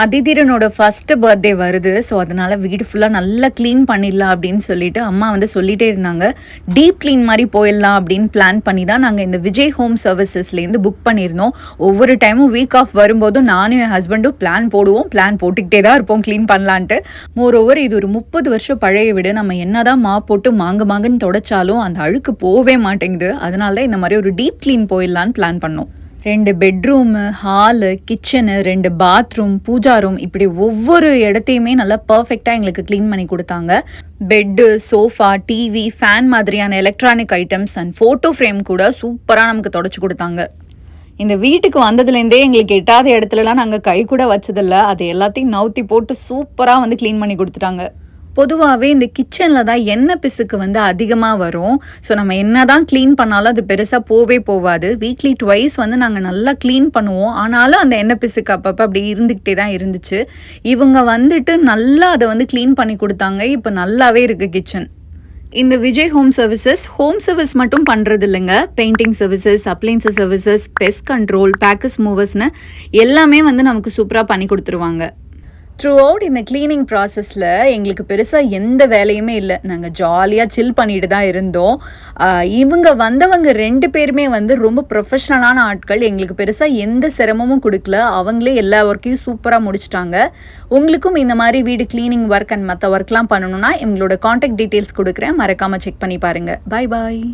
அதிதீரனோட first birthday வருது. So, அதனால வீடு ஃபுல்லா நல்லா கிளீன் பண்ணிடலாம் அப்படின்னு சொல்லிட்டு அம்மா வந்து சொல்லிட்டே இருந்தாங்க. டீப் கிளீன் மாரி போயிடலாம் அப்படின்னு பிளான் பண்ணி தான் நாங்க இந்த விஜய் ஹோம் சர்வீசஸ்லேருந்து புக் பண்ணியிருந்தோம். ஒவ்வொரு டைமும் வீக் ஆஃப் வரும்போதும் நானும் என் ஹஸ்பண்டும் பிளான் போடுவோம். பிளான் போட்டுக்கிட்டே தான் இருப்போம் கிளீன் பண்ணலான்ட்டு. மோரோவர் இது ஒரு 30 வருஷம் பழைய வீடு. நம்ம என்னதான் மாப் போட்டு மாங்குன்னு தொடச்சாலும் அந்த அழுக்கு போவே மாட்டேங்குது. அதனால தான் இந்த மாதிரி ஒரு டீப் கிளீன் போயிடலான்னு பிளான் பண்ணோம். 2 bedroom, hall, kitchen, 2 bathroom, puja room இப்படி ஒவ்வொரு இடத்தையுமே நல்லா பர்ஃபெக்டாக எங்களுக்கு க்ளீன் பண்ணி கொடுத்தாங்க. பெட்டு, சோஃபா, டிவி, ஃபேன் மாதிரியான electronic items and photo frame கூட சூப்பராக நமக்கு தொடச்சி கொடுத்தாங்க. இந்த வீட்டுக்கு வந்ததுலேருந்தே எங்களுக்கு எட்டாத இடத்துலலாம் நாங்கள் கை கூட வச்சதில்ல. அது எல்லாத்தையும் நவுத்தி போட்டு சூப்பராக வந்து க்ளீன் பண்ணி கொடுத்துட்டாங்க. பொதுவாகவே இந்த கிச்சனில் தான் எண்ணெய் பிசுக்கு வந்து அதிகமாக வரும். ஸோ நம்ம என்ன தான் க்ளீன் பண்ணாலும் அது பெருசாக போவாது. வீக்லி ட்வைஸ் வந்து நாங்கள் நல்லா க்ளீன் பண்ணுவோம். ஆனாலும் அந்த எண்ணெய் பிசுக்கு அப்பப்போ அப்படி இருந்துக்கிட்டே தான் இருந்துச்சு. இவங்க வந்துட்டு நல்லா அதை வந்து க்ளீன் பண்ணி கொடுத்தாங்க. இப்போ நல்லாவே இருக்குது கிச்சன். இந்த விஜய் ஹோம் சர்வீஸ் மட்டும் பண்ணுறது இல்லைங்க. Painting services, appliances services, pest control, packers மூவர்ஸ்னு எல்லாமே வந்து நமக்கு சூப்பராக பண்ணி கொடுத்துருவாங்க. த்ரூ அவுட் இந்த க்ளீனிங் ப்ராசஸில் எங்களுக்கு பெருசாக எந்த வேலையுமே இல்லை. நாங்கள் ஜாலியாக சில் பண்ணிட்டு தான் இருந்தோம். இவங்க வந்தவங்க 2 பேருமே வந்து ரொம்ப ப்ரொஃபஷ்னலான ஆட்கள். எங்களுக்கு பெருசாக எந்த சிரமமும் கொடுக்கல. அவங்களே எல்லா ஒர்க்கையும் சூப்பராக முடிச்சிட்டாங்க. உங்களுக்கும் இந்த மாதிரி வீடு க்ளீனிங் ஒர்க் அண்ட் மற்ற ஒர்க்லாம் பண்ணணுன்னா எங்களோட காண்டாக்ட் டீட்டெயில்ஸ் கொடுக்குறேன். மறக்காமல் செக் பண்ணி பாருங்கள். பாய்.